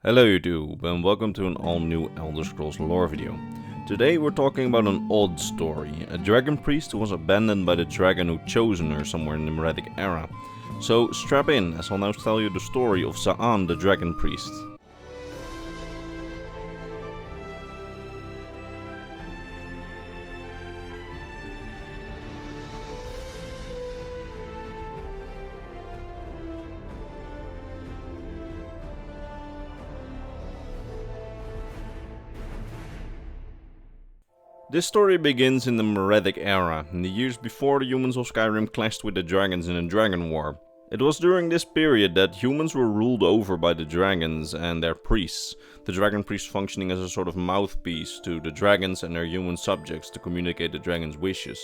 Hello YouTube and welcome to an all new Elder Scrolls lore video. Today we're talking about an odd story, a dragon priest who was abandoned by the dragon who chosen her somewhere in the Merethic era. So strap in as I'll now tell you the story of Zaan the dragon priest. This story begins in the Merethic era, in the years before the humans of Skyrim clashed with the dragons in a dragon war. It was during this period that humans were ruled over by the dragons and their priests, the dragon priests functioning as a sort of mouthpiece to the dragons and their human subjects to communicate the dragon's wishes.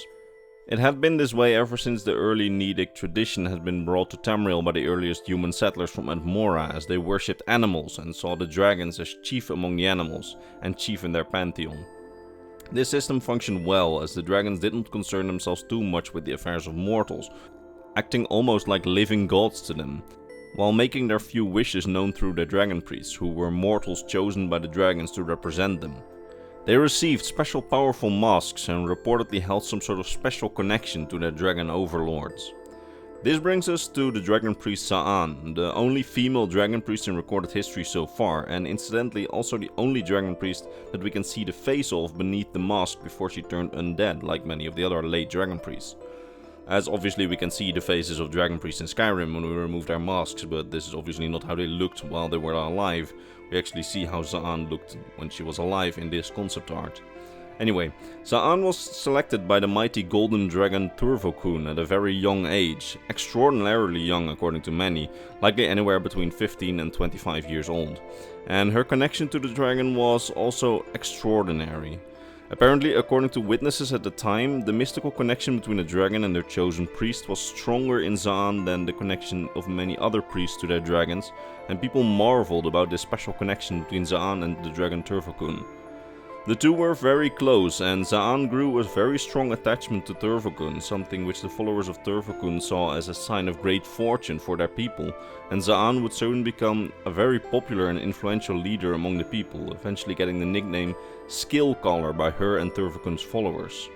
It had been this way ever since the early Nedic tradition had been brought to Tamriel by the earliest human settlers from Antmora, as they worshipped animals and saw the dragons as chief among the animals and chief in their pantheon. This system functioned well, as the dragons didn't concern themselves too much with the affairs of mortals, acting almost like living gods to them, while making their few wishes known through their dragon priests, who were mortals chosen by the dragons to represent them. They received special powerful masks and reportedly held some sort of special connection to their dragon overlords. This brings us to the dragon priest Zaan, the only female dragon priest in recorded history so far, and incidentally also the only dragon priest that we can see the face of beneath the mask before she turned undead, like many of the other late dragon priests. As obviously we can see the faces of dragon priests in Skyrim when we remove their masks, but this is obviously not how they looked while they were alive. We actually see how Zaan looked when she was alive in this concept art. Anyway, Zaan was selected by the mighty golden dragon Thurvokun at a very young age, extraordinarily young according to many, likely anywhere between 15 and 25 years old. And her connection to the dragon was also extraordinary. Apparently, according to witnesses at the time, the mystical connection between the dragon and their chosen priest was stronger in Zaan than the connection of many other priests to their dragons, and people marveled about this special connection between Zaan and the dragon Turvokun. The two were very close, and Zaan grew a very strong attachment to Thurvokun, something which the followers of Thurvokun saw as a sign of great fortune for their people, and Zaan would soon become a very popular and influential leader among the people, eventually getting the nickname Skill Caller by her and Thurvokun's followers.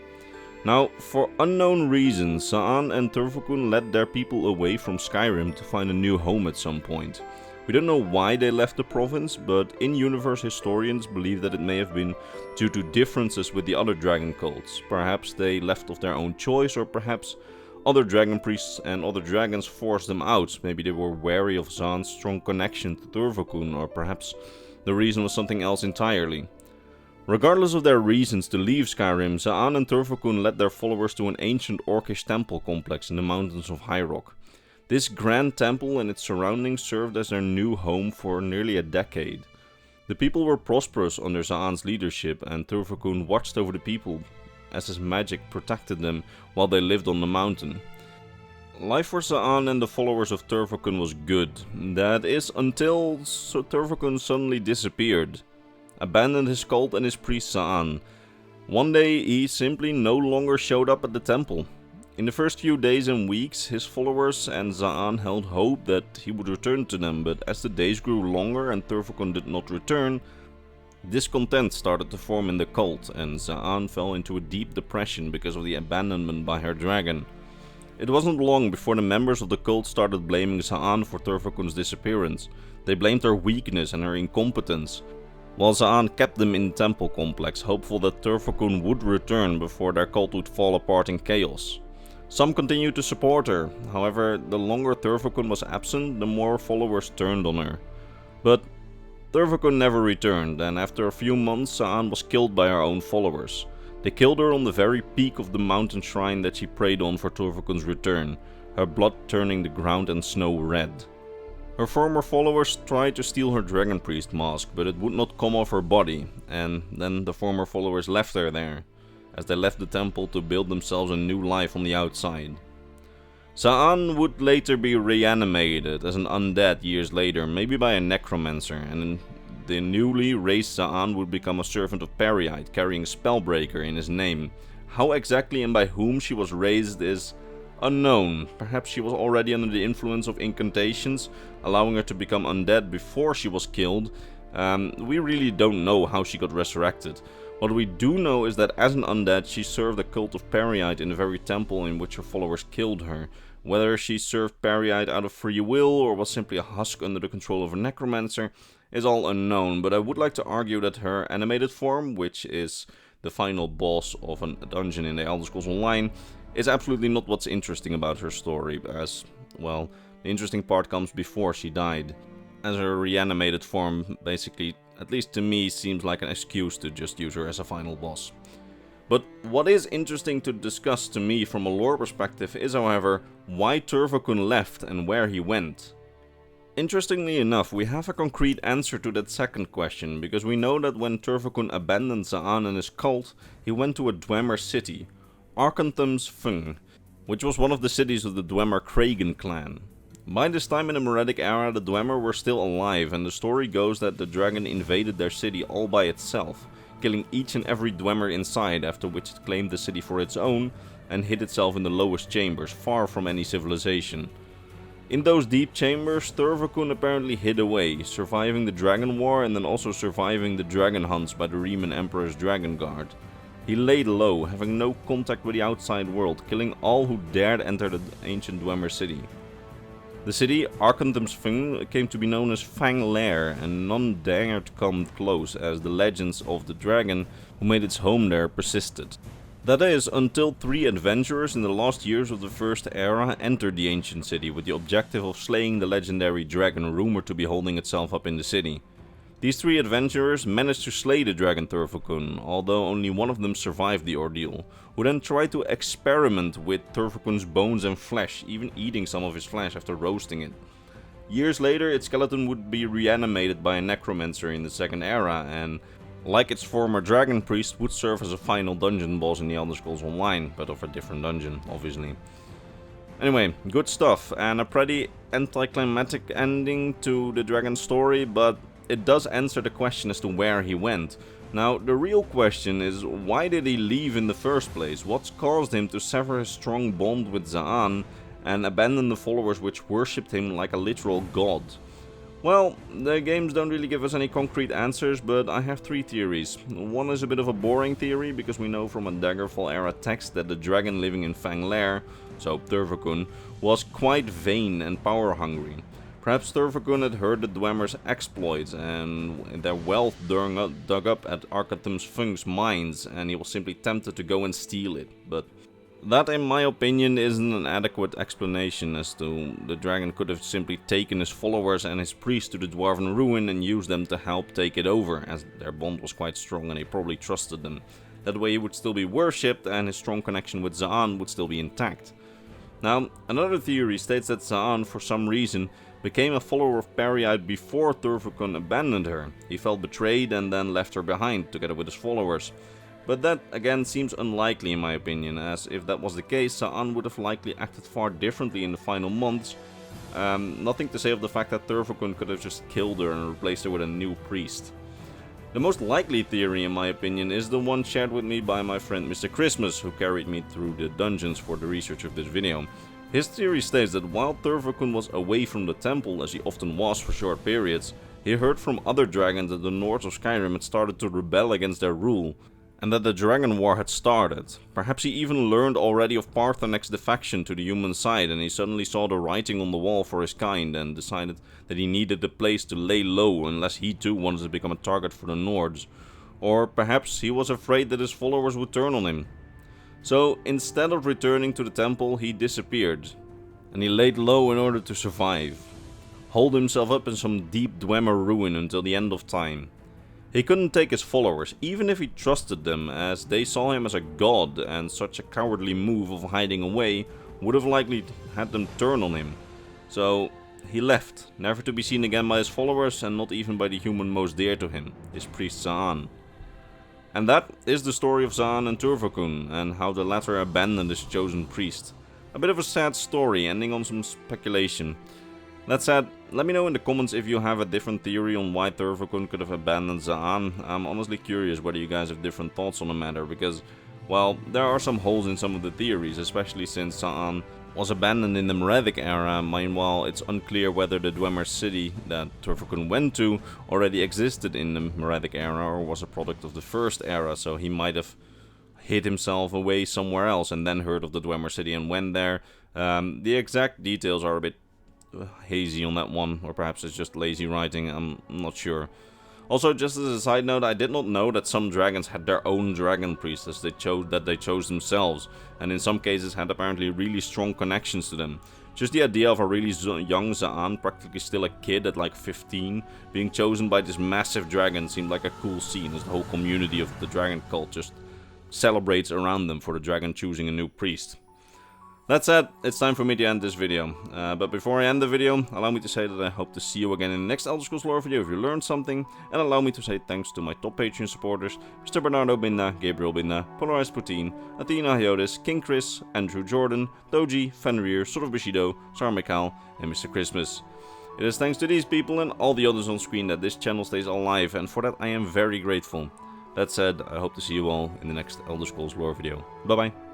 Now, for unknown reasons, Zaan and Turvokun led their people away from Skyrim to find a new home at some point. We don't know why they left the province, but in-universe historians believe that it may have been due to differences with the other dragon cults. Perhaps they left of their own choice, or perhaps other dragon priests and other dragons forced them out. Maybe they were wary of Zaan's strong connection to Thurvokun, or perhaps the reason was something else entirely. Regardless of their reasons to leave Skyrim, Zaan and Turvokun led their followers to an ancient orcish temple complex in the mountains of High Rock. This grand temple and its surroundings served as their new home for nearly a decade. The people were prosperous under Zaan's leadership, and Thurvokun watched over the people as his magic protected them while they lived on the mountain. Life for Zaan and the followers of Thurvokun was good. That is, until Thurvokun suddenly disappeared, abandoned his cult and his priest Zaan. One day he simply no longer showed up at the temple. In the first few days and weeks, his followers and Zaan held hope that he would return to them, but as the days grew longer and Thurvokun did not return, discontent started to form in the cult, and Zaan fell into a deep depression because of the abandonment by her dragon. It wasn't long before the members of the cult started blaming Zaan for Thurvokun's disappearance. They blamed her weakness and her incompetence, while Zaan kept them in the temple complex, hopeful that Thurvokun would return before their cult would fall apart in chaos. Some continued to support her, however, the longer Thurvokun was absent, the more followers turned on her. But Thurvokun never returned, and after a few months Zaan was killed by her own followers. They killed her on the very peak of the mountain shrine that she prayed on for Thurvokun's return, her blood turning the ground and snow red. Her former followers tried to steal her dragon priest mask, but it would not come off her body, and then the former followers left her there, as they left the temple to build themselves a new life on the outside. Zaan would later be reanimated as an undead years later, maybe by a necromancer, and the newly raised Zaan would become a servant of Periite, carrying Spellbreaker in his name. How exactly and by whom she was raised is Unknown. Perhaps she was already under the influence of incantations, allowing her to become undead before she was killed. We really don't know how she got resurrected. What we do know is that as an undead, she served the cult of Peryite in the very temple in which her followers killed her. Whether she served Peryite out of free will or was simply a husk under the control of a necromancer is all unknown, but I would like to argue that her animated form, which is the final boss of a dungeon in the Elder Scrolls Online, is absolutely not what's interesting about her story, as, well, the interesting part comes before she died, as her reanimated form basically, at least to me, seems like an excuse to just use her as a final boss. But what is interesting to discuss to me from a lore perspective is, however, why Thurvokun left and where he went. Interestingly enough, we have a concrete answer to that second question, because we know that when Thurvokun abandoned Zaan and his cult, he went to a Dwemer city, Thurvokun, which was one of the cities of the Dwemer Kragan clan. By this time in the Merethic era, the Dwemer were still alive, and the story goes that the dragon invaded their city all by itself, killing each and every Dwemer inside, after which it claimed the city for its own and hid itself in the lowest chambers, far from any civilization. In those deep chambers, Thurvokun apparently hid away, surviving the Dragon War and then also surviving the dragon hunts by the Riemann Emperor's Dragon Guard. He laid low, having no contact with the outside world, killing all who dared enter the ancient Dwemer city. The city, Thurvokun, came to be known as Fang Lair, and none dared come close as the legends of the dragon who made its home there persisted. That is, until 3 adventurers in the last years of the First Era entered the ancient city with the objective of slaying the legendary dragon rumored to be holding itself up in the city. These 3 adventurers managed to slay the dragon Thurvokun, although only one of them survived the ordeal, who then tried to experiment with Thurvokun's bones and flesh, even eating some of his flesh after roasting it. Years later, its skeleton would be reanimated by a necromancer in the Second Era, and like its former dragon priest, would serve as a final dungeon boss in the Elder Scrolls Online, but of a different dungeon, obviously. Anyway, good stuff, and a pretty anticlimactic ending to the dragon story, but it does answer the question as to where he went. Now, the real question is, why did he leave in the first place? What's caused him to sever his strong bond with Zaan and abandon the followers which worshipped him like a literal god? Well, the games don't really give us any concrete answers, but I have 3 theories. One is a bit of a boring theory, because we know from a Daggerfall era text that the dragon living in Fang Lair, so Thurvokun, was quite vain and power hungry. Perhaps Thurvokun had heard the Dwemer's exploits and their wealth dug up at Thurvokun's mines, and he was simply tempted to go and steal it, but that, in my opinion, isn't an adequate explanation, as to the dragon could have simply taken his followers and his priests to the Dwarven Ruin and used them to help take it over, as their bond was quite strong and he probably trusted them. That way he would still be worshipped and his strong connection with Zaan would still be intact. Now, another theory states that Zaan, for some reason, became a follower of Peryite before Thurvokun abandoned her. He felt betrayed and then left her behind, together with his followers. But that again seems unlikely in my opinion, as if that was the case, Zaan would have likely acted far differently in the final months. Nothing to say of the fact that Thurvokun could have just killed her and replaced her with a new priest. The most likely theory in my opinion is the one shared with me by my friend Mr. Christmas, who carried me through the dungeons for the research of this video. His theory states that while Thurvokun was away from the temple, as he often was for short periods, he heard from other dragons that the Nords of Skyrim had started to rebel against their rule, and that the Dragon War had started. Perhaps he even learned already of Parthenex's defection to the human side, and he suddenly saw the writing on the wall for his kind and decided that he needed a place to lay low unless he too wanted to become a target for the Nords. Or perhaps he was afraid that his followers would turn on him. So instead of returning to the temple, he disappeared, and he laid low in order to survive. Holed himself up in some deep Dwemer ruin until the end of time. He couldn't take his followers, even if he trusted them, as they saw him as a god, and such a cowardly move of hiding away would have likely had them turn on him. So he left, never to be seen again by his followers, and not even by the human most dear to him, his priest Zaan. And that is the story of Zaan and Turvokun, and how the latter abandoned his chosen priest. A bit of a sad story, ending on some speculation. That said, let me know in the comments if you have a different theory on why Thurvokun could have abandoned Zaan. I'm honestly curious whether you guys have different thoughts on the matter, because, well, there are some holes in some of the theories, especially since Zaan was abandoned in the Merethic era. Meanwhile, it's unclear whether the Dwemer city that Thurvokun went to already existed in the Merethic era or was a product of the first era, so he might have hid himself away somewhere else and then heard of the Dwemer city and went there. The exact details are a bit hazy on that one, or perhaps it's just lazy writing, I'm not sure. Also, just as a side note, I did not know that some dragons had their own dragon priestess they chose themselves, and in some cases had apparently really strong connections to them. Just the idea of a really young Zaan, practically still a kid at like 15, being chosen by this massive dragon seemed like a cool scene, as the whole community of the dragon cult just celebrates around them for the dragon choosing a new priest. That said, it's time for me to end this video. But before I end the video, allow me to say that I hope to see you again in the next Elder Scrolls lore video if you learned something, and allow me to say thanks to my top Patreon supporters, Mr. Bernardo Binda, Gabriel Binda, Polarized Putin, Athena Hiotis, King Chris, Andrew Jordan, Doji, Fenrir, Sort of Bushido, Sar Mikal, and Mr. Christmas. It is thanks to these people and all the others on screen that this channel stays alive, and for that I am very grateful. That said, I hope to see you all in the next Elder Scrolls lore video. Bye bye.